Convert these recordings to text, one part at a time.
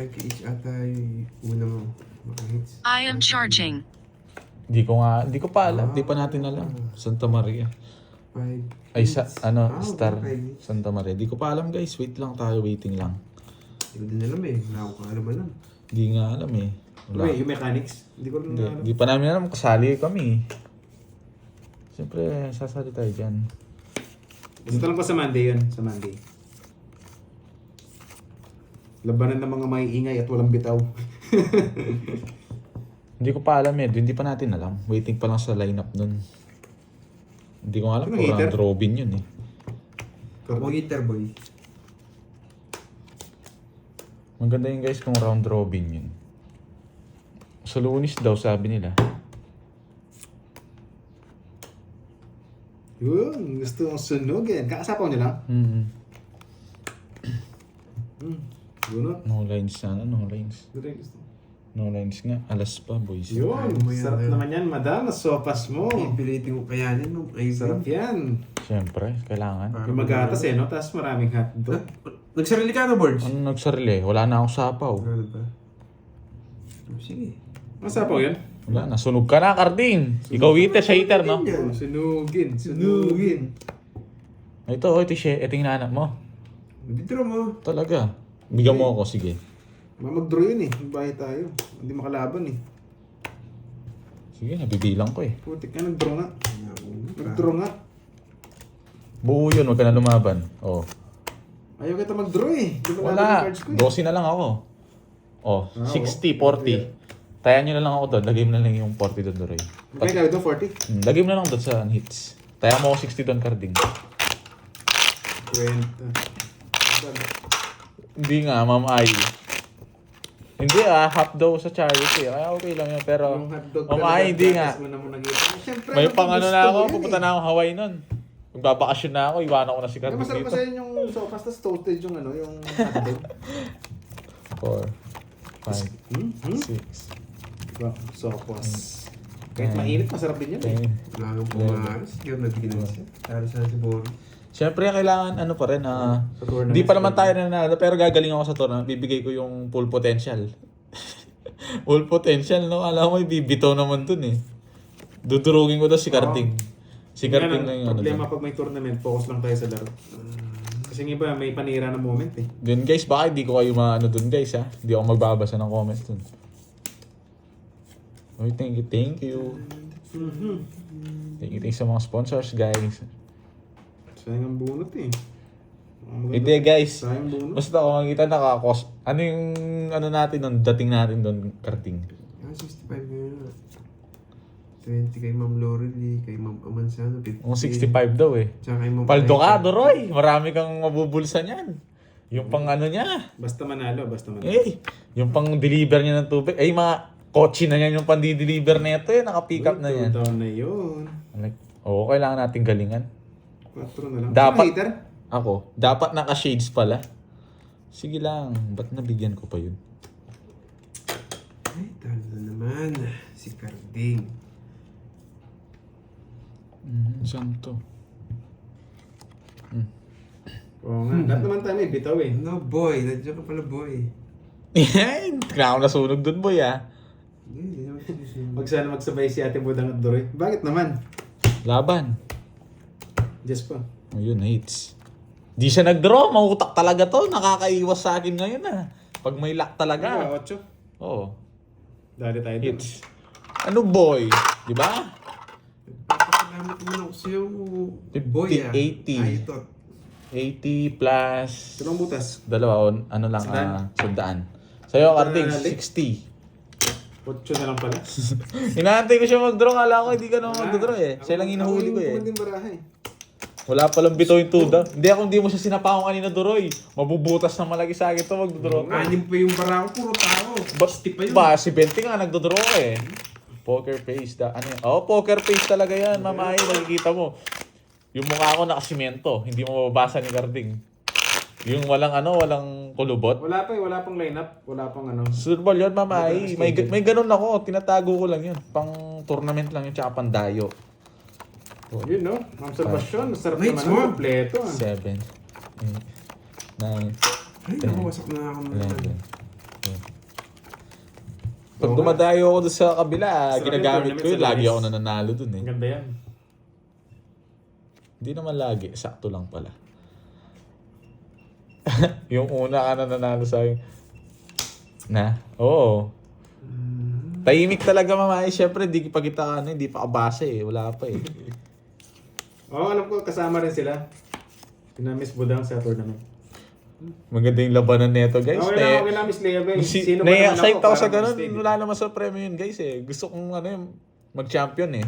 Each ata yung unang makahits. I am charging. Di ko pa alam. Di pa natin alam. Santa Maria. 5 Ay, hits. Star Okay. Santa Maria. Di ko pa alam guys. Wait lang tayo. Waiting lang. Hindi ko din alam eh. Wala akong alam. Di nga alam eh. Wala. Wait, yung mechanics? Hindi ko rin Hindi. alam. Di pa namin alam. Kasali kami. Siyempre, sasali tayo dyan. Basta lang ko sa Monday yun. Sa Monday. Labanan ng mga maiingay at walang bitaw. Hindi ko pa alam eh. Hindi pa natin alam. Waiting pa lang sa lineup nun. Hindi ko alam Ano, kung heater? round robin yun eh. Huwag hitter boy. Maganda yun guys kung round robin yun. Sa Lunis daw sabi nila. Yun, gusto mong sunugin. Kakasapaw niya lang. Gunot. No lines sana. No lines. Ito rin gusto. No lines nga. Alas pa boys. Yun, Ayaw mo yan, sarap ayaw. naman yan, madam. Sopas mo. Pipilitin ko kayanin mo. Ay, Sarap yan. Siyempre, kailangan. Yung magatas eh, no? Tapos maraming hotdog. Nagsarili ka na, Boards? Ano nagsarili? Wala na akong sapaw. Ano ba? Sige. Masapaw yan? Wala na. Sunog ka na, Carding. Ikaw hater, siya hater, no? Oh, sunugin. Sunugin. Ito, ito yung nanap mo. Dito mo. Talaga. Bigyan mo ako, sige. Mag-draw yun eh. Bahay tayo. Hindi makalaban eh. Sige, nabibilang ko eh. Putik ka, nag-draw nga. Nag-draw nga. Buo yun, huwag ka na lumaban. Oh. Ayaw kita mag-draw eh. Di ba laban yung Wala. cards ko eh? 12 na lang ako. Oh, Ah, 60, oh. 40. Tayan nyo na lang ako doon. Lagay mo na lang yung 40 doon, Doroy. Magkaya kaya doon, 40? Lagay mo na lang doon sa hits. Tayan mo ako 60 doon, Carding. 20. Hindi nga, Ma'am Ay. Hindi half daw sa charity. Kaya okay lang yun. Pero, Yung hotdog Ma'am talaga, Ay, hindi nga. gatas mo na muna gito. Siyempre, May ano, pang ano gusto na mo ako. yan Pupunta eh. na akong Hawaii nun. Magbabakasyon na ako. Iwanan ko na si Kaya Carding masarap dito. kasi yung sopas, tapos toasted yung ano, yung hotdog. 4, 5, 6, Diba? Sopas. Kahit mainit, masarap din yan eh. 10. Wala kang pumaras. Hindi ako nagkikinan siya. Tara sa si Boris. Siyempre, kailangan ano pa rin. Sa tournament. Hindi pa naman tayo nanalo, pero gagaling ako sa tournament. Bibigay ko yung full potential. Full potential, no? Alam mo, bibitaw naman dun eh. Dudurugin ko daw si Carding. Si Carding na yung ano problema dun. pag may tournament, focus lang tayo sa laro. Kasi yung iba, may panira na moment eh. Dun guys, baka hindi ko kayo maano dun guys ha. Hindi ako magbabasa ng comments dun. Oy, thank you. Thank you sa mga sponsors guys. Sayang ang bunot eh. Hindi guys. Sayang bunot. Basta kung makikita nakakos. Ano yung ano natin nun, dating natin dun, Carding? 65 ngayon na. 20 kay Ma'am Lorely, kay Ma'am Amansano, 50. Kung 65 daw eh. Tsaka kay Ma'am Paldo ka, Aisha. Doroy. Marami kang mabubulsa niyan. Yung pang ano niya. Basta manalo, basta manalo. Eh, yung pang deliver niya ng tubig. Ay, mga kotse na yan yung pang deliver na ito eh. Naka-pick up na yan. Down na yun. Like, oo, kailangan nating galingan. 4 na lang. Dapat- Sino hater? Ako, dapat naka-shades pala. Sige lang, ba't nabigyan ko pa yun? Ay, talo na naman. Si Carding. Saan to? Oo nga. Lahat naman tayo may bitaw eh. No, boy. Nandiyan ka pala, boy. Yan! Kailangan ko nasunog dun, boy ah. Hindi naman sinusunod. Wag sana magsabay si Ate Budang at Doroy. Bakit naman? Laban. Just pa. Ayun, hits. Di siya nag-draw. Mautak talaga to. Nakakaiwas sa akin ngayon ah. Pag may luck talaga. 8. Oo. Dali tayo dun. Hits. Ano boy? Di ba? Papasalamat naman ako sa'yo, boy ah. 80. Ay, ito. 80 plus... Dalawang butas. Dalawa, ano lang, Sandaan. sandaan. Sa'yo, Carding, Dali. 60. 8 na lang pala. Hinahantay ko siya mag-draw. Kala ko hindi ka naman mag-draw eh. Siya lang hinuhuli ko eh. Ako yung baraha eh. Wala palang bitaw yung tuda. Hindi mo siya sinapakong kanina, Doroy. Mabubutas na malaki sa akin ito mag-draw ko. Anim pa yung barako, puro tao. Basti pa yun. Ba, si 20 nga nagdodraw ka eh. Poker face. Ano yan? Oh, poker face talaga yan, mamay. Nakikita mo. Yung mukha ko nakasimento. Hindi mo mababasa ni Carding. Yung walang kulubot. Wala pa eh. Wala pang lineup. Wala pang ano. Surbal yun, mamay. May ganun ako. Tinatago ko lang yun. Pang tournament lang yun, tsaka pang dayo. Yun no. Ma'am Salvacion. Masarap Mates naman mo. ang kompleto ah. 7, 8, 9, Ay, naku, wasak na ako. 11, 12, Pag Oo dumadayo ako doon sa kabila, Sarap ginagamit yung ko yun. tournament sa Lagi Laris. ako nananalo doon eh. Ang ganda yan. Hindi naman lagi. Sakto lang pala. Yung una ka nananalo sa akin. Oo. Tahimik talaga mamaya. Siyempre, di pa kita hindi pa kabase eh. Wala pa eh. Oo, alam ko, kasama rin sila. Sina Miss Budang sa tournament. Maganda yung labanan nito guys. Okay lang, Miss Lea, guys. Sino ba naman Nai-excite ako sa para ganun. mag-stay, di ba? Wala naman sa premyo yun guys eh. Gusto kong mag-champion eh.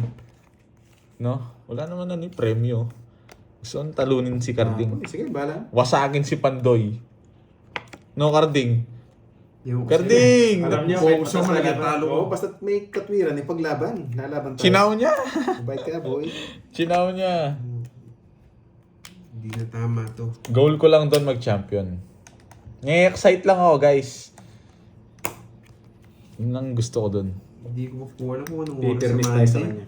No? Wala naman premyo. Gusto kong talunin si Carding. Sige, bala. Wasagin si Pandoy. No, Carding? Yung Carding! Alam niyo, Kung kahit gusto mo matas naging lalaban. talo ko. Oo, basta may katwiran, paglaban. Lalaban tayo. Chinaw niya! Bait ka, boy. Chinaw niya. Hindi na tama to. Goal ko lang doon mag-champion. Nai-excite lang ako guys. Yun lang gusto ko doon. Hindi ko po alam kung anong oras Peter sa Miss tayo sa Monday. kanya.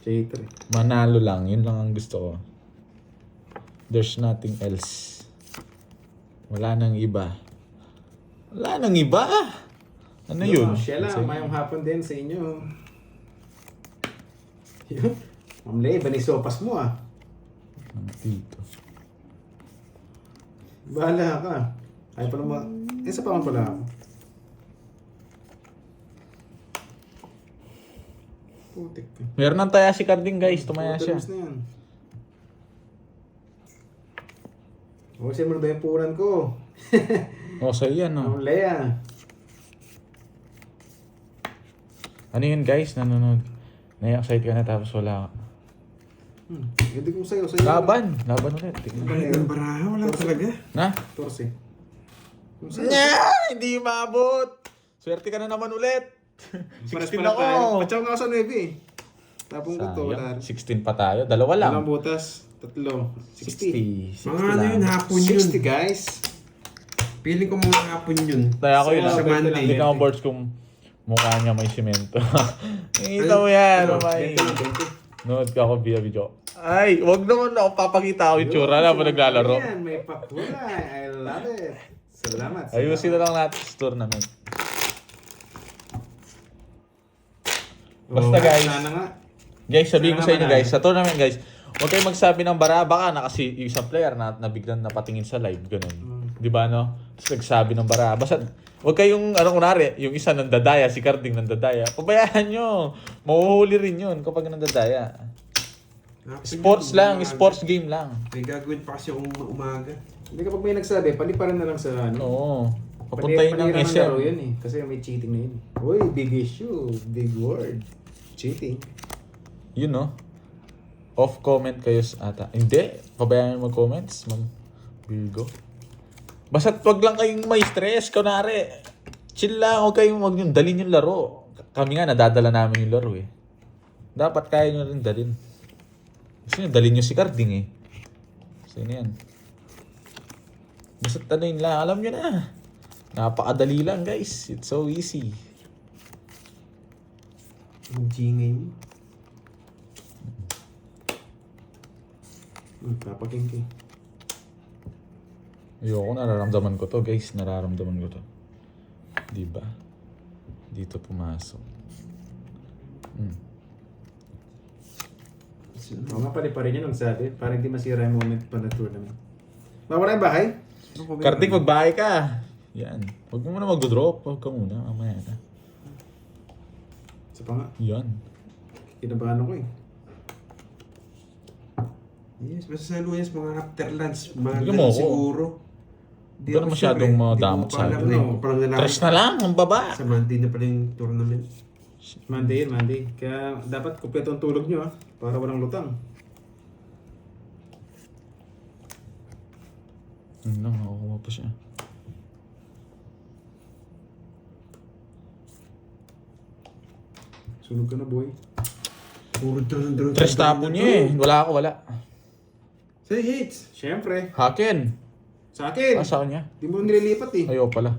Chater. Manalo lang. Yun lang ang gusto ko. There's nothing else. Wala nang iba. Wala nang iba. Ano yun? Siya lang, mayong hapon din sa inyo. Yun. Ma'am Lea, banisopas mo ah. Dito. Bahala ka. Ay pala mo. Isa pa man pala ako. Putik ka. Meron ng taya si Carding guys. Tumaya siya. Terms na yan. O, siya mo na ba yung punan ko? O, so yan Ma'am o. Lea. Ano yun guys? Nanonood. Nai-excite ka na tapos wala ka. Hindi ko sa'yo. Laban. Laban ulit. Tingnan. Balik ng baraha, wala talaga. Na? Torse. Kung sa'yo. Nya! Hindi maabot. Swerte ka na naman ulit. Pares 16 pala ako. tayo. Patsaw nga ako sa 9 eh. Tapong ko to. Wala. Sayang. 16 pa tayo. Dalawa lang. Walang butas. Tatlo. 60. 60. Mga ano yun, hapon yun. 60 guys. Feeling ko mga hapon yun. Kaya ako yun. Sa Sa Monday. Hindi ka boards kung mukha niya may simento. Nakita mo yan. Mamay. 20. Nood ka ako via video. Ay, wag naman ako papakita ako yung tsura na mo naglalaro. Ayan, may pakulay. I love it. Salamat. Ayusin na lang natin sa tournament. Basta guys, Sana nga. guys sabihin ko sa inyo Sana guys, sa tournament guys, huwag kayong magsabi ng bara, baka na kasi yung isang player na biglang napatingin sa live, ganun. Di ba no? Tapos nagsabi ng bara, basta huwag kayong, kunwari, yung isa nandadaya, si Carding nandadaya, pabayaan nyo. Mahuhuli rin yun kapag nandadaya. Hapon Sports yun, lang, umaga. sports game lang. May gagawin pa kasi akong umaga. Hindi kapag may nagsabi, paliparan na lang sa ano. Oo. Papuntahin ng Panira ng SM. laro yun eh. Kasi may cheating na yun. Uy, big issue. Big word. Cheating. Yun no? Off comment kayo sa ata. Hindi. Pabayaan nyo mag-comments, Ma'am Virgo. Basta't wag lang kayong may stress. Kunwari, chill lang. Huwag kayong yung dalhin yung laro. Kami nga, nadadala namin yung laro eh. Dapat kaya nyo rin dalhin. Kasi nyo, dalhin nyo si Carding eh. So yun yan. Basta't ano yun lang. Alam nyo na. Napakadali lang guys. It's so easy. Ang jingay mo. Papakingki. Ayoko, nararamdaman ko to guys. Nararamdaman ko to. Diba? Dito pumasok. Oo nga, paliparin yun ang sabi. Para hindi masira yung moment pa na tournament. Mawala yung bahay? Kartik, magbahay ka. Yan. Huwag mo muna mag-drop. Huwag ka muna. Mamaya na. Isa pa nga. Yan. Kinabahan ako eh. Yes, basta sa Lunes, mga after lunch, mga Bigyan mo ganun ako. siguro. Hindi ka na masyadong madamot sa akin. Tres na lang, ang baba. Sa Monday na pala yung tournament. Monday yun, Monday. Kaya dapat kumpleto ang tulog nyo ah. Para walang lutang. Yun lang, nakukuha pa siya. Sunog ka na boy. Puro drone. Tres tapo niya eh. Wala ako, wala. Say hits! Siyempre. Haken. Sa akin. Sa niya? Di mo nililipat eh. Ayaw pala.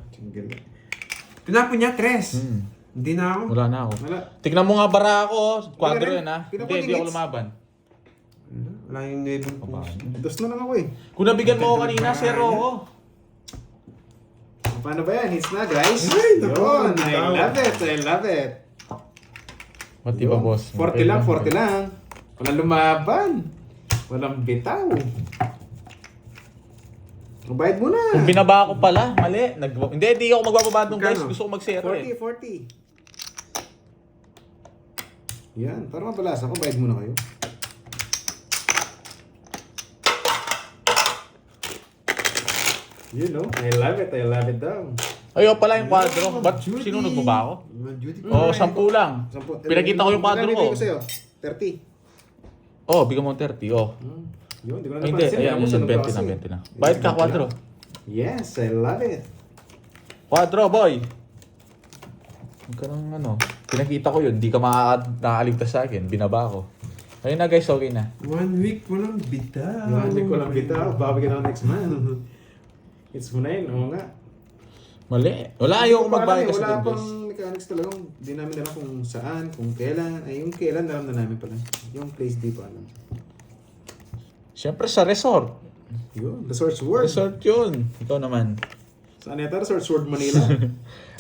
Tinapon niya, tres. Hindi na ako. Wala na ako. Wala. Tignan mo nga bara ako. Quadro Tingnan, yun ha. tingnan Hindi, ko hindi ako yung lumaban. Wala yung nebon ko. Dos na lang ako eh. Kung nabigyan mo ako kanina, zero ako. Paano ba yan? Hits na, guys. Ay, naku, Yun, I bitaw. love it. I love it. Pati ba, Yun, boss? 40 lang, 40 lang. Walang lumaban. Walang bitaw. Bayad mo na. Kung binaba ko pala, mali. Hindi ako magbababa nung guys. Magkano? Gusto ko mag-zero eh. 40. Yan, para mabalas ako, bayad muna kayo. You know, I love it daw. Ayaw pala yung kwadro. Ba't sinunod mo ba ako? Duty Oo, 10 lang. Pinakita ko yung kwadro ko. Binibigay ko sa'yo, 30. Oh, bigyan mo ng 30. Oh. Yun, di ko na Ay, hindi. napansin. Ayan, Ako, yun, sunod 20 ako na, kasi. 20 na. Bayad ka, kwadro. Yes, I love it. Kwadro, boy. Huwag ka nang ano. Pinakita ko yun. Di ka nakakaligtas sa akin. Binaba ko. Ayun na guys, okay na. 1 week walang bitaw. Hindi ko lang bitaw. Babagyan ako next month. It's mo na yun, oo nga. Mali. Wala, ayoko magbayad kasi Wala doon, pang guys. mechanics talagang di namin alam kung saan, kung kailan. Ay, yung kailan alam na namin pala. Yung place di pa alam. Siyempre sa resort. Yun, Resorts World. Resort yun. Ikaw naman. Saan yata? Resorts World Manila.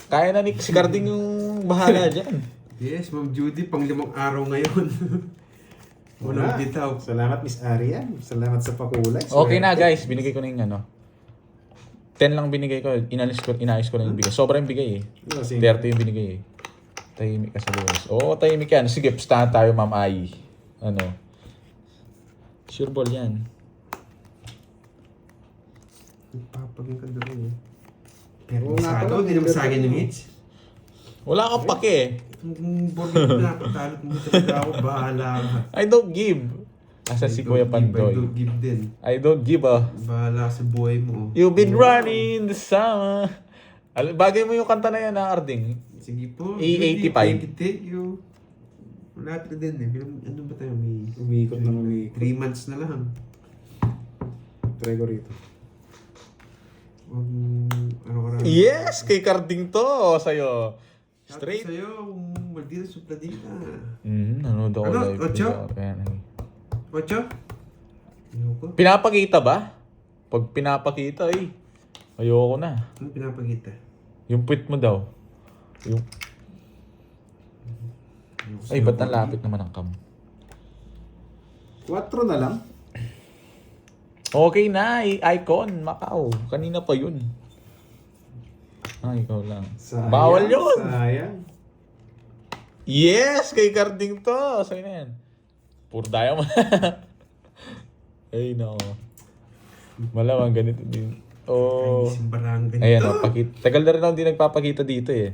Kaya na ni si Carding yung bahala dyan. Yes, Ma'am Judy, pang 5 araw ngayon. Walang Wala. bitaw. Salamat, Miss Arian. Salamat sa pakulay. Okay na Swerte. guys, binigay ko na yung ano. 10 lang binigay ko, inayos ko na yung bigay. Sobrang bigay eh. Ano kasi? 30 yung binigay eh. Tahimik ka sa buwas. Oo, tahimik yan. Sige, pustahan tayo, Ma'am Ai. Ano? Sure ball yan. Papagin ka doon eh. Pero Oo nga masado, pala, hindi naman sa akin yung hits. Wala kang pake eh. Kung board mo pinapatalo mo talaga ako, bahala ka. I don't give. Asa si Kuya I Pandoy. don't give din. I don't give ah. Bahala ka sa buhay mo. You've been running the summer. Bagay mo yung kanta na yan na Arding. Sige po. E85. Thank you. Malapit na din eh. Ano ba tayo? May Umikot na umikot. 3 months na lang. Try ko rito. Araw-araw. Yes! Kay Carding to sa'yo. Straight. Straight. Sa'yo, kung maldita supladita. Nanonood ako Ano? live. Ocho? Kaya nang- Ocho? Ayoko. Pinapakita ba? Pag pinapakita eh. Ayoko na. Ano pinapagita? Yung puwit mo daw. Yung... Ay, ba't ang lapit naman ang cam? 4 na lang. Okay na, icon, Macau. Kanina pa yun. Ikaw lang. Sayang, Bawal yun! Sayang. Yes! Kay Carding to! Sa'yo na yan. Puro diamond. Ay, no. Malamang ganito din. Oh. Ay, simbarang ganito. Ayan, tagal na rin ako hindi nagpapakita dito eh.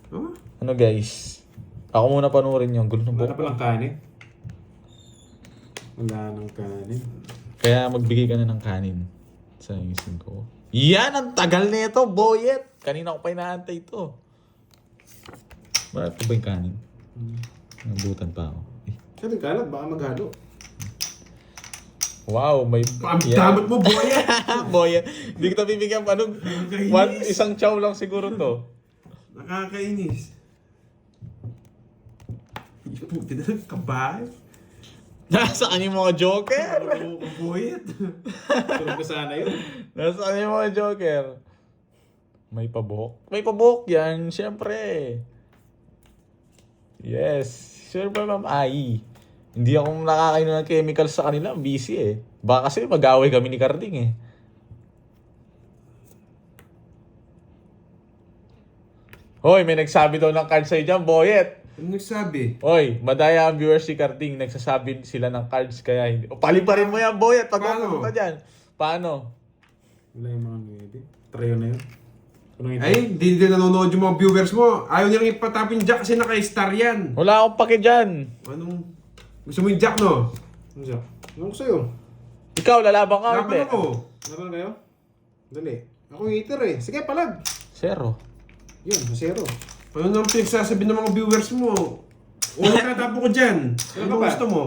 Oh? Ano guys? Ako muna panoorin yung gulo ng Wala na buhok. palang kanin. Wala nang kanin. Kaya magbigay ka na ng kanin sa isip ko. Yan! Ang tagal na ito, boyet! Kanina ko pa inaantay ito. Bakit ba yung kanin? Nabutan pa ako. Eh. Sabi kalat, baka maghalo. Wow, may... Ang damot mo, boy! Boyet! Hindi kita bibigyan pa. Anong... isang chow lang siguro to. Nakakainis. Puti na lang, kabay. Nasaan yung mga joker? Oo, boyet. Tulog ko sana yun. Nasaan yung mga joker? May pabuhok. May pabuhok yan, syempre. Yes. Sure ba, Ma'am Ai? Hindi ako nakakainom ng chemicals sa kanila. Busy eh. Baka kasi mag-away kami ni Carding eh. Hoy, may nagsabi daw ng card sa'yo dyan, boyet. Ano nagsabi? Hoy, madaya ang viewers si Carding. Nagsasabi sila ng cards kaya hindi. O, paliparin mo yan, boyet. Pag Paano? ka dyan. Paano? Wala yung mga nuebe. Try na yun. Ano yun? Ay, hindi din nanonood yung mga viewers mo. Ayaw nilang ipatapin jack kasi naka-star yan. Wala akong pake dyan. Anong... Gusto mo yung jack, no? Ano siya? Ano ko sa'yo? Ikaw, lalaban ka. Laban Hindi. ako. Laban kayo? Dali. Ako hater eh. Sige, palag. Zero. Yun, zero. Ano nang pinagsasabi ng mga viewers mo? O, nakatapo ko dyan. Ano ba? gusto mo?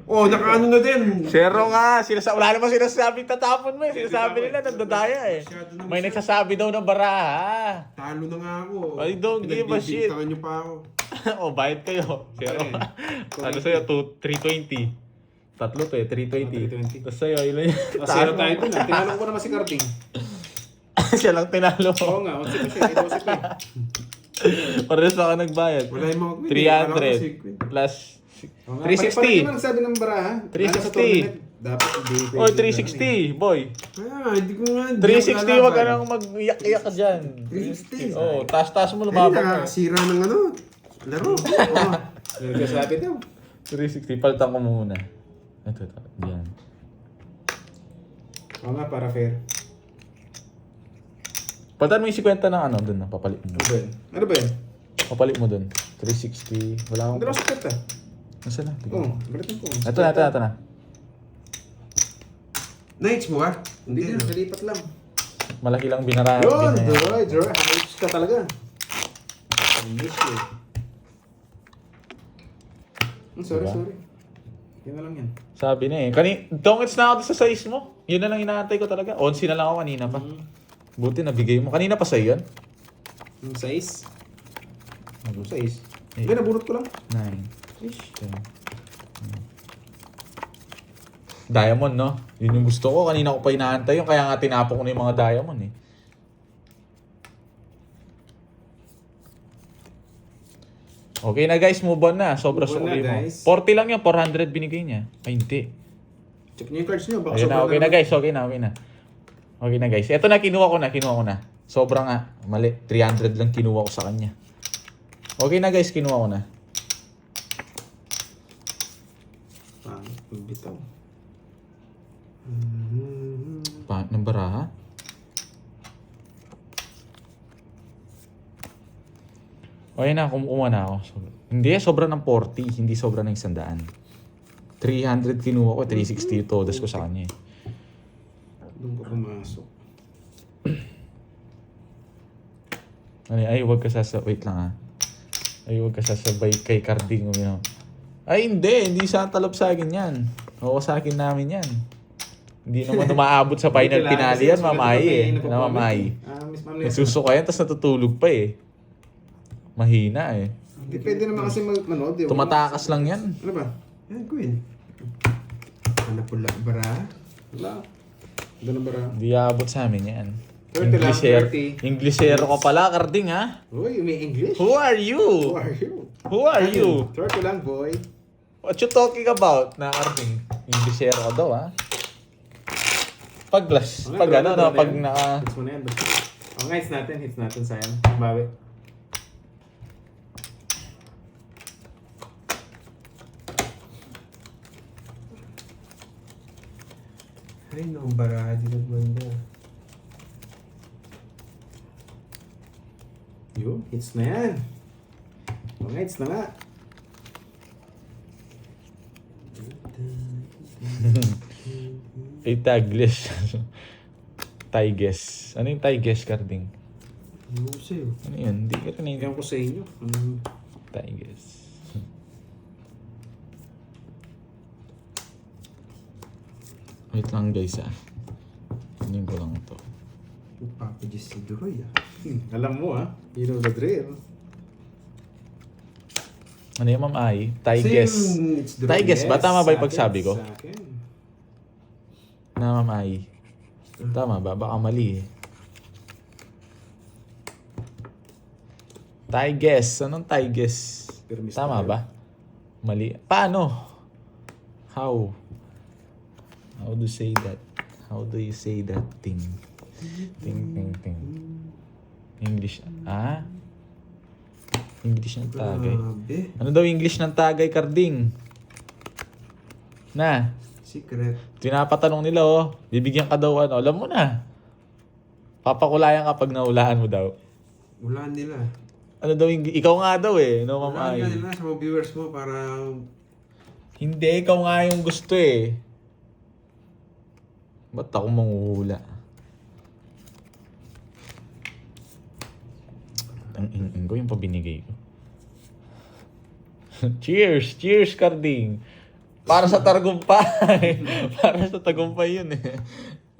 O, nakaano na din. Zero nga. Wala naman sinasabing tatapon mo eh. Sinasabi nila nandadaya eh. Masyado naman May siya. nagsasabi daw ng baraha. Talo na nga ako. I don't give a shit. Pinagbibintangan niyo pa ako. O, bayad kayo. Zero. Okay. Ano sa'yo? 320. Tatlo to eh. 320. 320. Tapos sa'yo, ilan yun? Zero tayo dun. Tinanong ko naman si Carding. Siya lang tinalo. Oo nga, 11 pa siya. 12 pa eh. Parehas pa ka nagbayad. Wala yung mga queen. 300 plus Oo nga, 360. Pare-pareho naman sabi ng baraha. 360. Lalo sa tournament, dapat hindi pwede Oy, na ano 360, boy. Hindi ko nga. 360, wag ka nang mag-iyak-iyak ka dyan. 360. Oh, taas-taas mo Ay, lumabang ka. nakakasira ng ano. Laro. Oo. eh. Nagkasabi daw. 360, palitan ko muna. Ito, yan. Oo nga, para fair. Palitan mo yung 50 ng ano, dun na, papalit mo. Ano ba yun? Ano ba yun? Papalit mo dun. 360, wala Ang akong... dalawang sakit ah. Nasaan na? Oo, balitan ko. Ito na. Nights mo ka? Hindi na, nalipat lang. Malaki lang binara. Yun, binaya. Joy. Ayos ka talaga. I miss you. Sorry. Diba? Yun na lang yan. Sabi na eh. Dongets na ako sa size mo. Yun na lang inaantay ko talaga. 11 na lang ako kanina pa. Buti nabigay mo. Kanina pa sa'yo yan? Yung size? Ano size? Eh. Hindi, nabunot ko lang. 9. Ish. Diamond, no? Yun yung gusto ko. Kanina ko pa inaantay yun. Kaya nga tinapon ko na yung mga diamond eh. Okay na guys, move on na. Sobra Move on sukli na, mo. guys. 40 lang yun, 400 binigay niya. Ay, hindi. Check niyo yung cards niyo. Baka Ayun na, sobrang okay na guys, okay na. Okay na guys. Ito na, kinuha ko na. Sobra nga. Mali, 300 lang kinuha ko sa kanya. Okay na guys, kinuha ko na. Bitaw. Ng baraha? Okay na, kumuha na ako. Hindi, sobra ng 40. Hindi sobra ng 100. 300 kinuha ko, 360 yung todas ko sa kanya eh. Doon ko pumasok. Ay, huwag ka wait lang ha. Ay, huwag ka sasabay kay Carding. Ay, hindi sa talop sa akin yan. Oo, sa akin namin yan. Hindi naman umaabot sa final finale yan, mamay eh. Namamay. Miss Ma'am Nagsusuka yan, tapos natutulog pa eh. Mahina eh. Depende naman kasi manood. Tumatakas lang yan. Ano ba? Yan, queen. Ano pula bara? Wala. Doon ang bara. Hindi aabot sa amin yan. 30 lang, 30. Englishero ka pala, Carding ha? Uy, may English. Who are you? Who are you? Who are you? 30 lang, boy. What you talking about na Carding? Englishero ka daw ha? Pag glass, pag ano, no, pag naka... Hits mo na yan. Nga, hits natin, sayang. Bawi. Ay, no, bara. Di nagmanda. Yun, hits na yan. Nga, hits na nga. Ay, tagless. Tiges. Ano yung Tiges, Carding? Ano ko sa'yo? Ano yun? Hindi ka rin Tingnan ko sa inyo. Tiges. Wait lang guys ah. Tingnan ko lang ito. Papages si Duroy ah. Alam mo you know the drill. Ano yung Ma'am Ai? Tiges. Tiges ba? Tama ba yung pagsabi ko? Sa akin. Na Ma'am Ai. Tama ba? Baka mali eh. Tiges. Anong Tiges? Tama ba? Mali. Paano? How? How do you say that? How do you say that thing? Ting. English. English ng tagay. Grabe. Ano daw English ng tagay, Carding? Na. Secret. Tinapatanong nila bibigyan ka daw alam mo na. Papakulayan ka pag nahulaan mo daw. Wala nila. Ano daw ikaw nga daw no Ma'am Wala Ai. nila sa mga viewers mo para... Hindi, ikaw nga yung gusto eh. Ba't ako manghuhula? Ang ing ko yung pabinigay ko. Cheers! Cheers, Carding! Para sa tagumpay! Para sa tagumpay yun eh.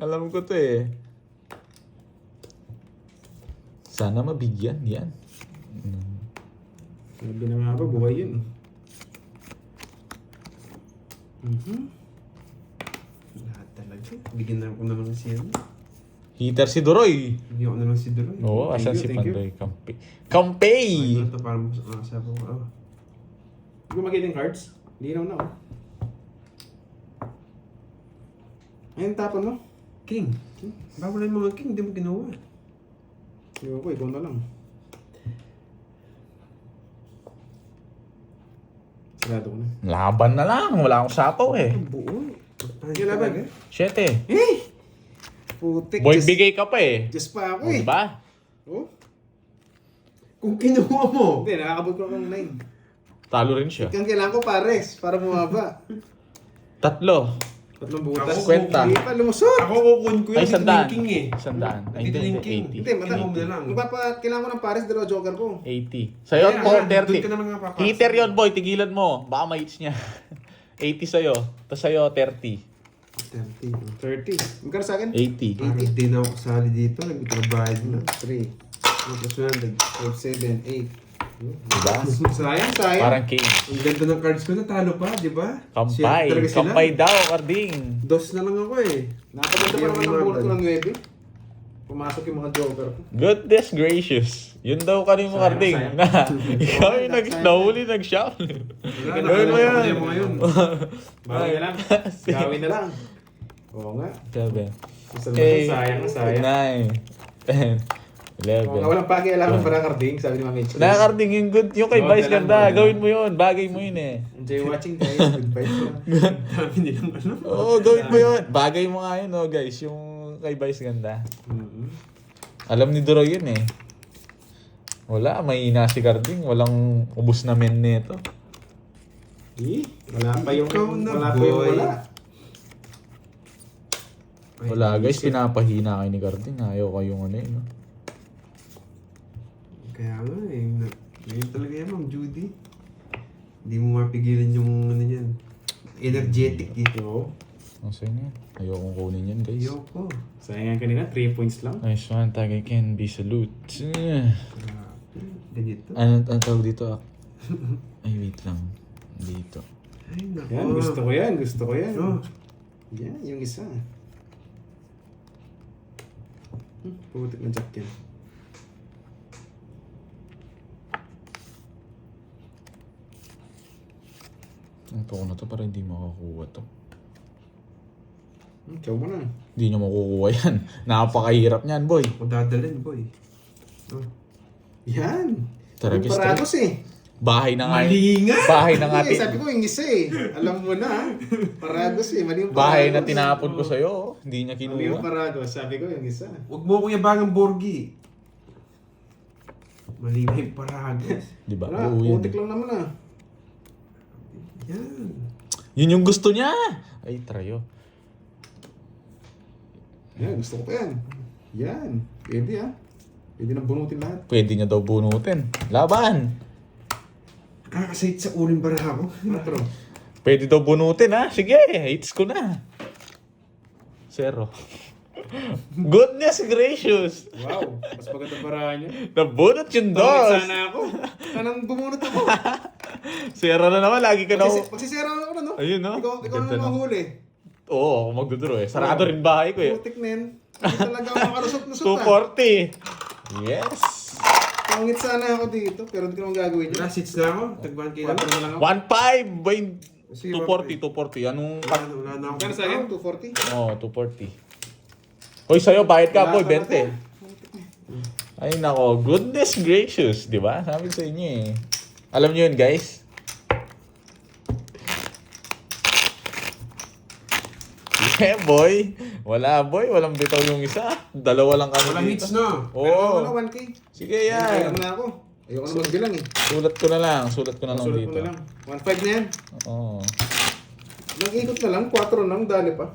Alam ko to eh. Sana mabigyan yan. Sabi na nga ba, buhay yun. Lahat talaga. Bigyan na ko naman siya. Hitter si Duroy. Hindi ako na lang si Duroy. Oo, asan you, si thank you. Pandoy? Kampay! Ay, ito parang sabi ko. Hindi ko makita yung cards. Linaw na oh. Ayun, tapon mo. King. Bawal yung mga king, hindi mo ginawa. Ewan ko, ikaw na lang. Sarado ko na. Laban na lang. Wala akong sapaw eh. Ang buo. Yung laban. 7. Putik. Boy, just- bigay ka pa eh. Just pa ako O, eh. diba? Oh? Kung kinuha mo. Hindi, nakakabot ko ng 9. Talo rin siya. Kang kailangan ko pares para bumaba. 3. Tatlong butas. Ako, Kwenta. Hindi pa lumusot. Ako kukun ko Ay, yung sandaan. king eh. Sandaan. Ay, Dito hindi, yung king. 80. Hindi, Kinuha mo na lang. Kailangan ko ng pares, dalawa joker ko. 80. Sa'yo, Kaya, 430. doon ka na lang papasok. Hitter yun, boy. Tigilan mo. Baka ma-hits niya. 80 sa'yo. Tapos sa'yo, 30. 30. 30. Magkano sa akin? 80. Parang di na ako kasali dito. Nagtrabayad na. 3, 7, 8. Diba? Sayang. Parang king. Ang ganda ng cards ko, natalo pa, di ba? Kampay. Share talaga sila. Kampay daw, Karding. Dos na lang ako eh. Nakapaganda pa naman ang bulot ko ng 9. Pumasok yung mga joker ko. Goodness gracious. Yun daw kanino, Sayang, Karding. sayang. Na, ikaw yung nahuli, nag-shout. Gawin mo yan. mo ngayon. Bawi na lang. Gawin na lang. Oo nga. 7. Gusto naman sayang. 9. 10. 11. Kung walang pakialam para Karding, sabi ni Mami Chris. Nakakarding yung good. Yung kay Huwag Vice na lang, ganda. huwag na Gawin lang. mo yun. Bagay mo yun eh. Enjoy watching guys. Good vibes lang. Dami nilang ano. Oo, gawin mo yun. Bagay mo nga yun, oh, guys. Yung kay Vice ganda. Alam ni Duroy yun eh. Wala, mahina si Carding. Walang ubus na men nito. Wala pa yung Ikaw na, wala. Pa yung boy. wala. Wala guys, pinapahina kayo ni Carding. Ayaw kayong ano yun. No? Kaya nga eh. Ngayon talaga yan, Ma'am Judy. Hindi mo mapigilan yung ano yan. Energetic dito. Ang sa'yo na yan. Ayaw kong kunin yan guys. Ayoko. Sayang kanina, 3 points lang. Nice one, tagay can be salute. Ganito. Ano ang tawag dito? Ay, wait lang. Dito. Ay, nako. Yan, gusto ko yan. Gusto ko yan. Oh. Yan, yung isa. Putik na jack yan. Ang toko na to para hindi makakuha to. Ikaw mo na. Hindi nyo makukuha yan. Napakahirap niyan, boy. Ako dadalhin, boy. Oh. Yan. Tara, Yung guys, Paragos eh. Bahay na nga. Mali nga! Bahay na nga. Sabi ko yung isa eh. Alam mo na. Paragos eh. Mali yung Bahay na Paragos. tinapon ko sa'yo. oh. Hindi niya Mali yung kinuha. Paragos. Sabi ko yung isa. Huwag mo akong yabangang Borgi. Mali na yung Paragos. Di ba? Wala, Oo, yun. putik lang naman ah. Yan. Yun yung gusto niya. Ay, trayo. Yan, gusto ko pa yan. Yan. Pwede ah. Pwede na bunutin lahat. Pwede niya daw bunutin. Laban. Kakasait sa uling baraha ko. Matro. Pwede daw bunutin ha. Sige, hits ko na. 0. Goodness gracious. Wow. Mas maganda paraan niya. Nabunot yung Tawag dos. sana ako. Sanang bumunot ako. 0 na naman. Lagi ka na. Magsisira ako na no? Ayun, no? Ikaw Ganda na na. mahuli. Oo, ako magduduro eh. Sarado rin bahay ko eh. Putik na yan. Hindi talaga ako makalusot-lusot ah. 240. Yes. Pangit sana ako dito, pero hindi ko naman gagawin yun. Last hits na ako. Tagbahan kayo. Wala na lang ako. 1.5. Boy. Sige, 240. Anong... Wala na ako. Kano sa akin? 240? Oh, 240. Hoy, sa'yo, bayad ka po, Wala 20. Ay, nako. Goodness gracious. Di ba? Sabi sa inyo eh. Alam niyo yun, guys? Yeah, boy. Wala, boy. Walang bitaw yung isa. Dalawa lang kami Walang dito. hits na. Oo. Pero 1K. Sige Kaya yan. mo na ako. Ayoko na magbilang eh. Sulat ko na lang. Sulat ko na lang Sulat dito. mo na lang. 1.5 na yan. Oo. Nag-ikot na lang, 4 lang, dali pa.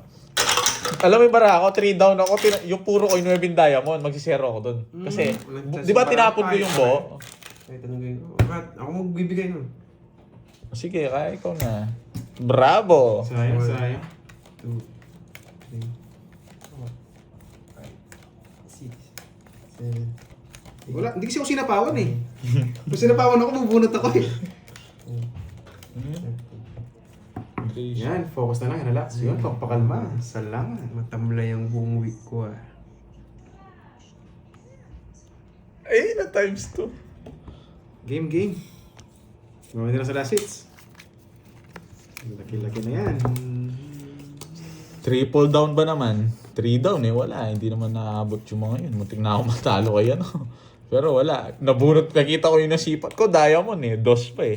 Alam mo yung bara ako, 3 down ako, yung puro ko, yung 9 diamond, magsisero ako dun. Kasi, walang chance di ba yung tinapon ko parang yung tayo, bo? Ay, tanongin ko. Ako magbibigay nun. Sige, kaya ikaw na. Bravo! Sayang, sayang. 2, 3, 4, 5, 6, 7, Wala, hindi kasi ako sinapawan eh. Kung sinapawan ako, bubunot ako eh. Yan, focus na lang, relax. Yun, pampakalma. Salamat. Matamlay ang buong week ko ah. Ay, na times 2. Game. Mamaya na sa last hits. Laki-laki na yan. Triple down ba naman? 3 down wala. Hindi naman naabot yung mga yun. Muntik na ako matalo kay ano. Pero wala. Nabunot, nakita ko yung nasipat ko. Diamond dos pa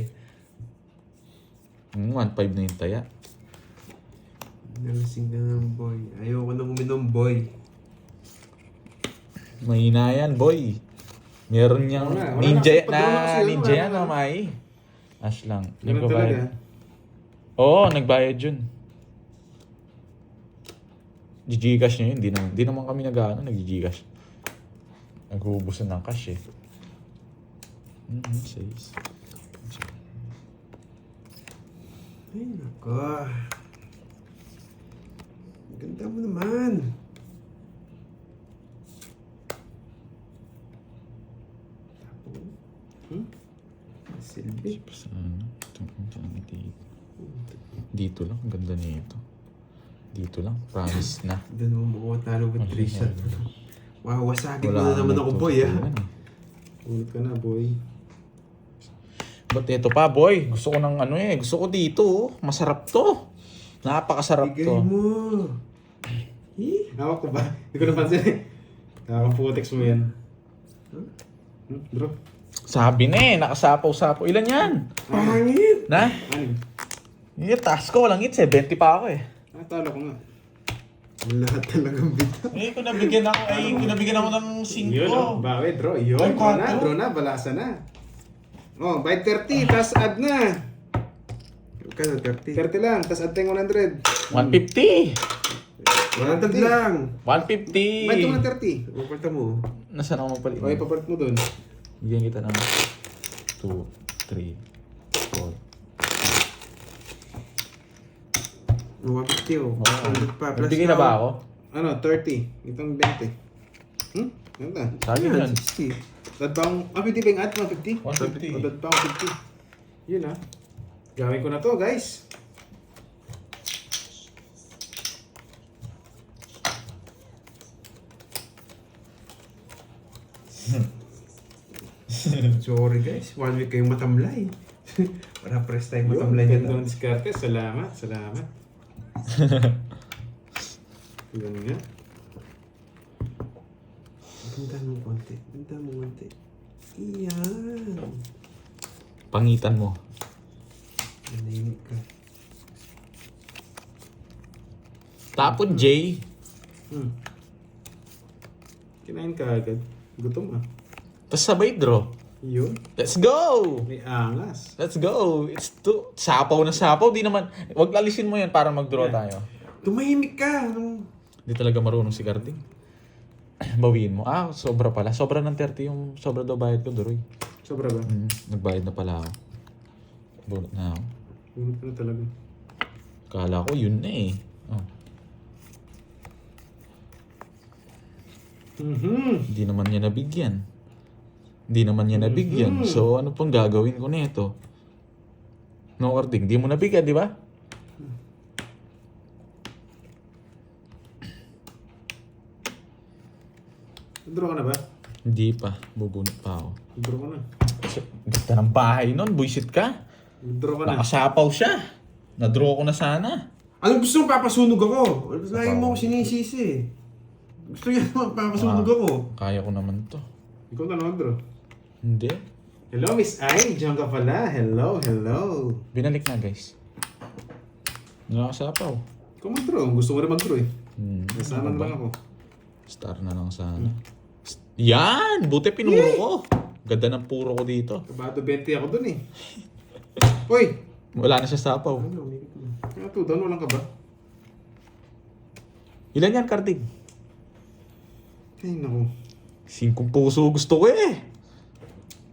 1.5 na yung taya. Nalasing ka ng boy. Ayoko nang uminom, boy. Mahina yan, boy. Meron niyang Wala ninja na. Padala kasi yun, ninja wala yan, na. mamay. Ash lang. Ganun Nagbabayad. talaga. Oo, nagbayad yun. Gcash niya yun. Di naman kami nag-Gcash. Naghubusan ng cash Says. Ay, nako. Ganda mo naman. Silbi. Dito lang. Ang ganda nito. Dito lang. Promise na. Doon mo makuha talo with 3 shot. Wawasagin mo Wala na naman ako, boy, ah. Ulit ka na, boy. Ba't ito pa, boy? Gusto ko ng Gusto ko dito. Masarap to. Napakasarap Bigay to. mo. Hawak ko ba? Hindi ko napansin eh. Nakaputex mo yan. Bro. Sabi nakasapaw-sapaw. Ilan yan? Pangit! Na? Ano? Yung task ko, walang 70 pa ako Talo ko nga. Lahat talagang bita. Kinabigyan ako ng 5. Yun, oh. Bawi, draw. Yun, Ay, draw na, balasa na. Oh, by 30, tas add na. Kano, 30? 30 lang, tas add tayong 100. 150. 100 lang. 150. By 230. Pupunta mo. Nasaan ako magpalit? Okay, papalit mo dun. Bigyan kita ng 2, 3, 4. 150 oh. 100 pa. Plus Nagbigay na ba ako? Ano, 30. Itong 20. Ganda. Sabi Yan, nun. 60. Dad pa akong, 50 ba yung add? 150? 150. Dad pa akong 50. Yun Gawin ko na to, guys. Sorry guys, 1 week kayong matamlay. Para press tayong Yun, matamlay ganda nyo ng diskarte. Salamat. Ganun nga. Ganda mo konti. Iyan. Pangitan mo. Nanahimik ka. Tapon J. Kinain ka agad. Gutom Tapos sabay draw. Yun. Let's go! May angas. Let's go! It's too... Sapaw na sapaw. Di naman... Wag lalisin mo yan para mag-draw tayo. Tumahimik ka. Hindi talaga marunong si Carding. Bawiin mo. Sobra pala. Sobra ng 30 yung sobra daw bayad ko, Duroy. Sobra ba? Nagbayad na pala ako. Bunot na ako. Yun na talaga. Kala ko yun na Hindi naman niya nabigyan. So, ano pong gagawin ko nito? No, Carding. Di mo nabigyan, di ba? Draw ka na ba? Hindi pa. Bubunot pa ako. Draw ka na. Ganda ng bahay nun. Buisit ka. Draw ka na. Nakasapaw siya. Na-draw ko na sana. Ano gusto mo papasunog ako? Lagi mo ako sinisisi. Gusto niya naman papasunog ako. Kaya ko naman to. Ikaw na naman, draw. Hindi. Hello, Miss Ay. Diyan ka pala. Hello. Binalik na, guys. Nakasapaw. Ikaw mag-draw. Gusto mo rin mag-draw eh. Nasama na lang ako. Star na lang sana. Yan! Buti pinuro ko. Ganda ng puro ko dito. Kabato 20 ako dun eh. Uy! Wala na siya sapaw. Ano, umikot mo. Kaya to, doon walang ka ba? Ilan yan, Carding? Ay, naku. 5 puso gusto ko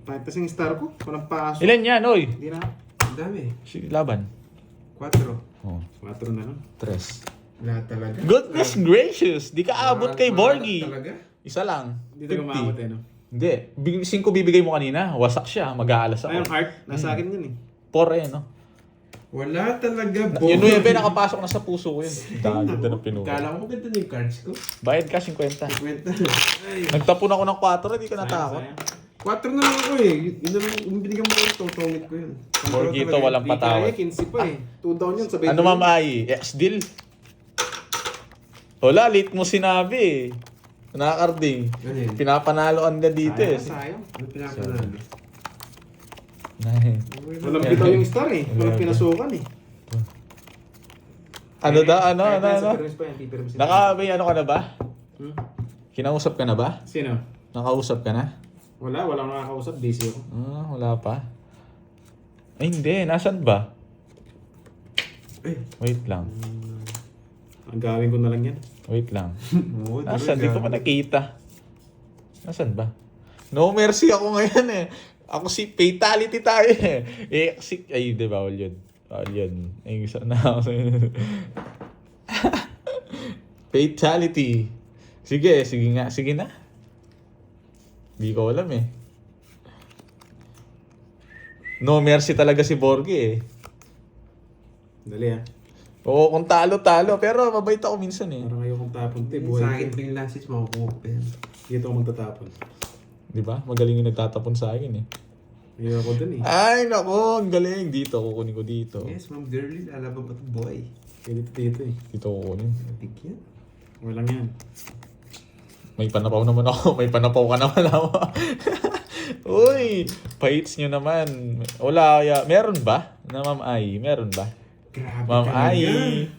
Kahit kasing star ko, walang paso. Ilan yan, oy? Hindi na. Ang dami. Sige, laban. 4. Oh, 4 na lang. 3. Lahat talaga. Goodness gracious! Di ka abot kay Borgie. Talaga? Isa lang. Hindi talaga maabot eh, no? Hindi. 5 bibigay mo kanina. Wasak siya. Mag-aalas Ay, yung ako. heart, nasa akin yun eh. 4 no? Wala talaga, Yung 9 nakapasok na sa puso ko yun. Dagdag na ng pinuha. Kala ko maganda na yung cards ko. Bayad ka 50. Kwenta. Ay, Nagtapon ako ng 4, hindi ka natakot. Sayang. 4 na lang ako eh. Yun na lang, yung binigyan mo ko, totongit ko yun. Borgito, walang Di patawad. kaya, 15 pa eh. 2 down yun, sabay Ano Ma'am Ai? Ex-deal? Wala, late mo sinabi eh. Nakakarding. Ano yun? Pinapanaloan ka dito eh. Sayang. Ano pinapanalo? Walang bitaw yung star eh. Walang pinasukan eh. Ano da? Ano? Kahit nasa Ano? permis pa yan, pipermis May ano ka na ba? Hmm? Kinausap ka na ba? Sino? Nakausap ka na? Walang nakakausap. Busy ako. Wala pa. Ay, hindi. Nasaan ba? Ay. Wait lang. Ang gawin ko na lang yan. Wait lang. Oo, Nasaan? talaga. Di ko pa nakita. Nasaan ba? No mercy ako ngayon eh. Ako si fatality tayo eh. Ay, di ba? Bawal yun. Bawal yun. Ay, gusto na ako sa'yo. Fatality. Sige nga. Sige na. Hindi ko alam eh. No mercy talaga si Borgie eh. Dali ah. Oo, kung talo. Pero mabait ako minsan eh. Parang ayokong tapon. Te, Sa buhay akin ko. ping last hits, makukuha pa yan. Dito ako magtatapon. Di ba? Magaling yung nagtatapon sa akin eh. Ayoko dun eh. Ay, nako. Ang galing. Dito. Kukunin ko dito. Yes, Ma'am Girlie, lalaban pa to boy. Dito eh. Dito kukunin. Big yan. Walang yan. May panapaw naman ako. May panapaw ka naman ako. Uy! Paits nyo naman. Wala kaya. Meron ba? Na Ma'am Ai? Meron ba? Grabe Ma'am talaga. Ai.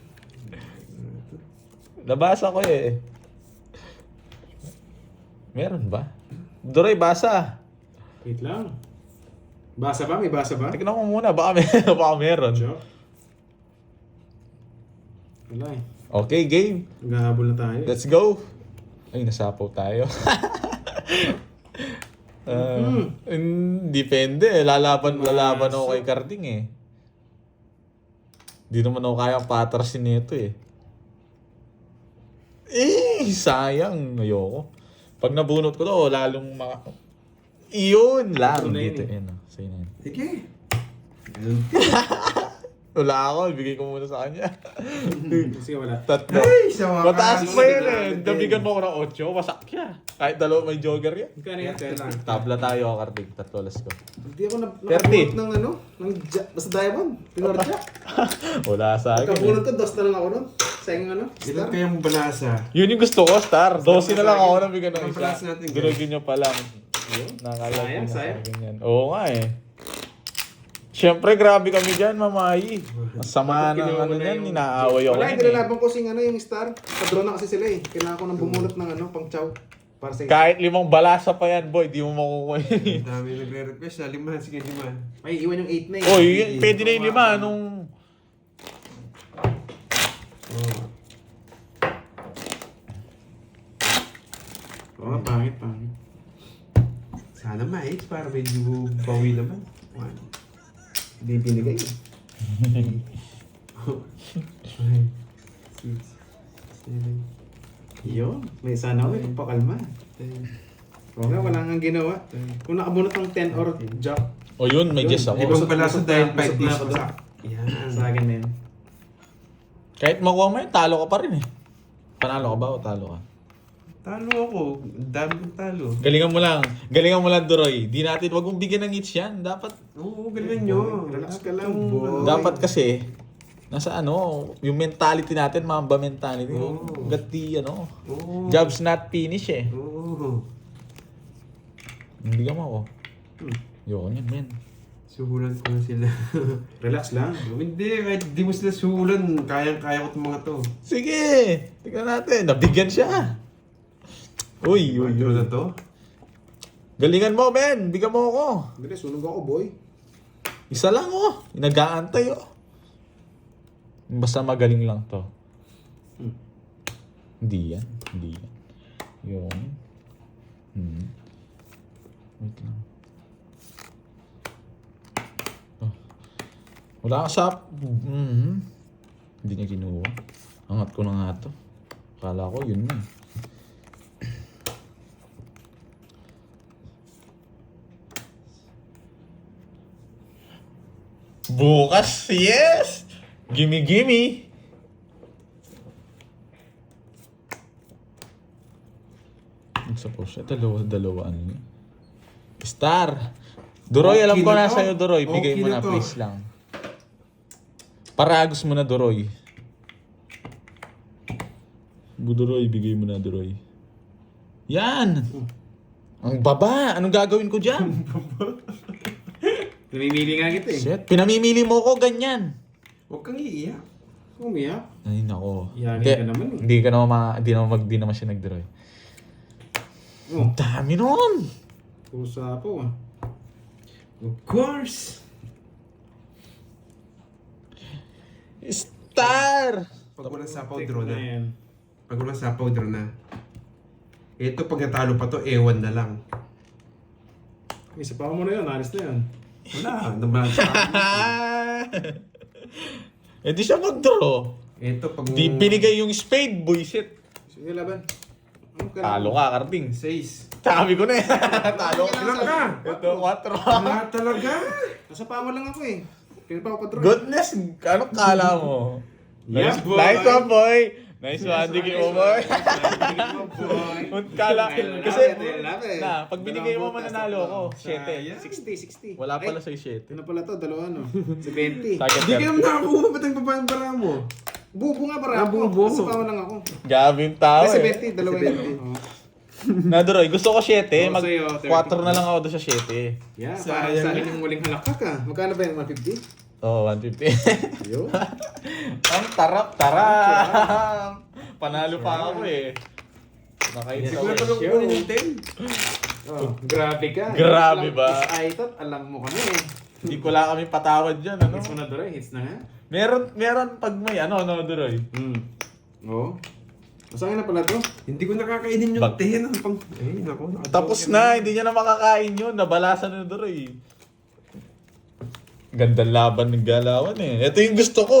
Nabasa ko eh. Meron ba? Duray, basa. Wait lang. Basa ba? May basa ba? Tignan mo muna. Baka meron. Joke. Wala eh. Okay, game. Naghahabol na tayo. Let's go. Ay, nasapaw tayo. Depende. Lalaban ako kay Carding eh. Di naman ako kaya patrasin nito eh. Sayang. Ayoko. Pag nabunot ko to, lalong Iyon lang. Ito na yun Dito, eh. yun. Sa'yo na yun. Sige. Ganun. Wala ako. Ibigay ko muna sa kanya. Sige, wala. Tatlo. Ay, sa wakas. Mataas pa yun eh. Grabe din. Nabigyan mo ako ng 8. Wasak siya. Kahit dalawa may jogger yan. Magkano yan? Ito lang. Tabla tayo, Carding. Tatlo, let's go. Hindi ako 30. nakabunot ng ano? Basta diamond. Pinordya. Wala sa akin. Nakabunot ko, dos na lang ako nun. Sayang ano? Ilan kayang balasa? Yun yung gusto ko, Star. 12 na lang ako nabigyan ng Ang isa. plus natin, Durugin nyo pa lang. Sayang, Nakalagay na sa sayang. akin yan. Oo nga eh. Siyempre, grabe kami dyan, Mamayi. Masama ng ano yan, inaaway ako. Wala, yan hindi eh. lalaban ko sing ano yung star. Sa-draw na kasi sila eh. Kailangan ko nang bumulot ng ano, pang chow. Para sa Kahit 5 balasa pa yan, boy, di mo makukuha yun. Ang dami nagre-request. 5, sige 5. Ay, iwan yung 8 na eh. Oy, pwede na yung 5 nung... Oh. Oo, pangit. Sana ma-8 para medyo bawi naman. 1, Hindi binigay eh. 5, 6, 7, Yun, may sana ako eh, pakalma. 10. Okay, wala nga ginawa. Kung nakabunot ng 10 or jack, O yun, may Yun, guess ako. ibang- Ibang balasa dahil 5 busog na days ako pa doon. sa... Yan. sa akin na yun. Kahit makuha mo yun, talo ka pa rin eh. Panalo ka ba o talo ka? Talo ako. Ang dami kong talo. Galingan mo lang, Duroy. Di natin, wag mong bigyan ng hits yan. Dapat Oo, galingan nyo. Relax ka lang, Yung- boy. Dapat kasi, nasa ano, yung mentality natin, mamba mentality. Oo. Hanggat di, ano, Oo. job's not finish eh. Oo. Hindi ka mo ako. Yun, yun, men. Suhulan ko na sila. Relax lang. Hindi, kahit di mo sila suhulan, kayang-kaya ko itong mga to. Sige, tignan natin. Nabigyan siya. Uy, uy, Ano uy. na to? Galingan mo, men. Bigyan mo ako. Hindi, sunog ako, boy. Isa lang, oh. Nag-aantay, oh. Basta magaling lang to. Hindi yan. Yun. Wait lang. Oh. Wala ka sa... Hindi niya kinuha. Angat ko na nga to. Akala ko yun na. Bukas, yes! Gimme, gimme! Suppose, dalawa, ano yun? Star! Duroy, Okay alam ko na na to. sa'yo, Duroy. Bigay Okay mo na na, to. please lang. Paragos mo na, Duroy. Duroy, bigay mo na, Duroy. Yan! Ang baba! Anong gagawin ko dyan? Namimili nga kita eh. Shit, pinamimili mo ko ganyan. Huwag kang iiyak. Umiyak. Ay, nako. Yanin Hindi, ka naman eh. Hindi naman siya nag-Duroy. Oh, Ang dami nun! puro sapo ah. Of course! Star! Pag walang sapaw, Take draw na na. yan. Pag walang sapaw, draw na. Ito, pag natalo pa to, ewan na lang. Isa pa mo na yun, alis na yun. Wala, naman sa Eh di siya mag-draw. Ito, pag... Di binigay yung spade, bullshit. Sige, laban. Ano ka Talo ka, Karding. 6. Sabi ko na eh. Talo ka. Ilan ka? Ito, 4. Wala talaga. Nasa pa mo lang ako eh. Pero pa ako pa-draw. Goodness, ano kala mo? Yeah, boy. Nice one, boy. Nice one, digi mo, boy. boy. Kala, kasi, Kasi, na, pag binigay mo mananalo ko, 7. 60. Wala pala Ay, sa'yo 7. ano pala to? Dalawa no? 70. Sa akin, Hindi ka 30. naman nakakuha. Ba't ang babara mo? Bubo nga para Ah, ako. bubo. Nasa pa mo lang ako. Gabi yung tao Kasi eh. 70, dalawa yun. Oh. Naduroy, gusto ko 7. Oo, Mag sa'yo, 4 na lang ako doon sa 7. Yeah, Sayang para sa akin na. yung muling halakak ah. Magkano ba yung 150? Oh, 150. Yo. Ang tarap. Panalo pa ako eh. Nakahit sa Siguro web. pag kukunin yung 10. Oh, grabe ka. Grabe ba? I thought, alam mo kami eh. Hindi ko lang kami patawad dyan, ano? Hits mo na Duroy, hits na nga. Meron pag may ano, Duroy. Oo. Masangin na pala to. Hindi ko nakakainin yung Bag- 10. Ano pang... Eh, naku. Tapos na, hindi niya na makakain yun. Nabalasan na Duroy. Gandang laban ng galawan eh. Ito yung gusto ko.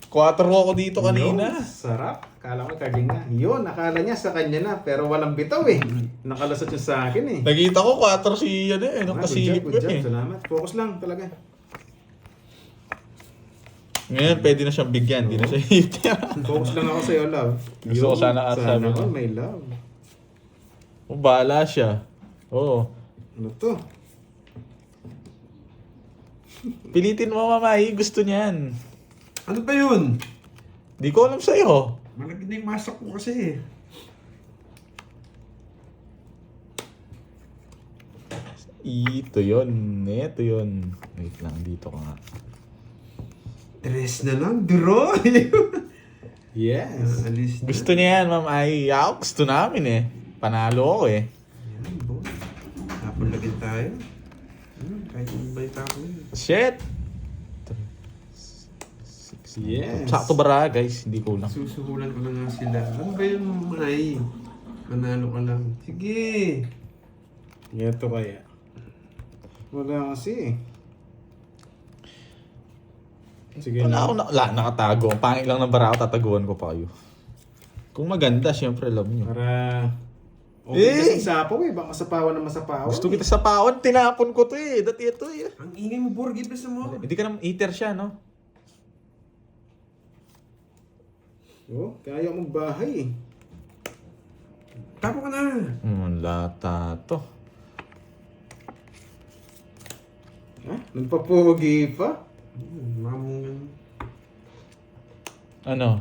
4 ako dito kanina. Yo, sarap. Akala ko kaging nga. Yun, akala niya sa kanya na. Pero walang bitaw eh. Nakalasot siya sa akin eh. Nakita ko 4 si ano eh. Nung Ah, kasilip good ko job. eh. Salamat. Focus lang talaga. Ngayon, pwede na siyang bigyan. Hindi na siya hit. Focus lang ako sa'yo, love. Gusto ko sana Sana sabi all mo. may love. O, bahala siya. Oo. Ano to? Pilitin mo, mamay. Gusto niyan. Ano ba yun? Di ko alam sa'yo. Malaki na yung masak ko kasi. Ito yun. Ito yun. Wait lang, dito ka nga. 3 na lang. Draw. Yes. Alis na. Gusto niya yan, ma'am. Ay, ako gusto namin eh. Panalo ako eh. Yan, boy. Tapon lagin tayo. Kahit yung ba yung tapon yun. Shit! Yes. Sakto bara, guys. Hindi ko lang. Susuhulan ko na nga sila. Ano ba yung ay? Manalo ka lang. Sige. Ito kaya. Wala kasi. Sige Wala na. ako nakatago. Ang pangit lang ng bara ako, tataguan ko pa kayo. Kung maganda, syempre alam nyo. Para... Eh! Okay kasing sapaw eh. Baka masapawan na masapawan. Gusto kita sa pawan, tinapon ko to eh. Dati ito eh. Ang ingay mo, Borg. Iblis mo. Hindi ka naman eater siya, no? Oh, kaya magbahay eh. Tapo ka na. Lata to. Ha? Nagpapugi pa? Mamong... Ano?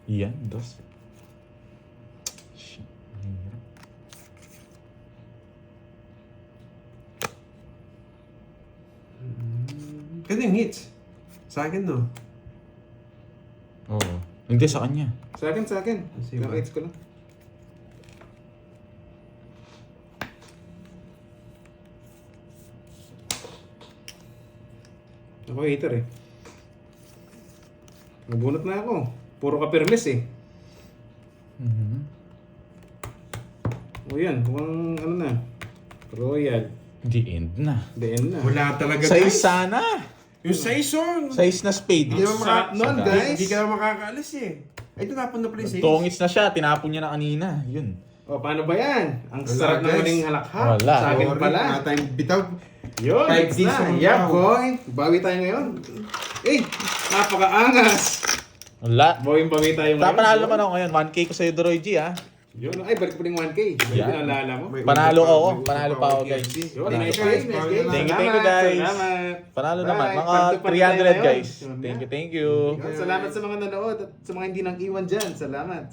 Yan, dos. Shit. ang hirap. Kasi yung hits. Sa akin, no? Oo. Hindi sa kanya. Sa akin, sa akin. Sige ba? Kakaits ko lang. Ako hater eh. Nabunot na ako. Puro ka permis eh. Mhm. O yan, mukhang ano na. Royal. The end na. The end na. Wala talaga, Size guys. sana. Yung size, oh. Size na spade. Hindi naman Sa- nun, guys. Hindi ka naman makakaalis, eh. Ay, tinapon na pala yung size. Tongits na siya. Tinapon niya na kanina. Yun. O, paano ba yan? Ang Wala, sarap guys. ng muling halakha. Wala. Sa akin Sorry, pala. wala tayong bitaw. Yun, 5 next days na. from Yeah, now. boy. Bawi tayo ngayon. Eh, napakaangas. Wala. Bawi tayo ngayon. Panalo boy. naman ako ngayon. 1K ko sa'yo, Doroy G, ha? Yun, ay, balik ko pa ng 1K. Yeah. Yun, naalala mo. May Panalo ulo ako. may ulo Panalo pa pa ako, ako, guys. KFC. Yun, Panalo. nice game, nice game. Thank you, Salamat, guys. Salamat. Panalo Bye. naman. Mga Pantupad 300, tayo ngayon. guys. Yun, Thank yeah. you, thank you. Salamat sa mga nanood at sa mga hindi nang iwan dyan. Salamat.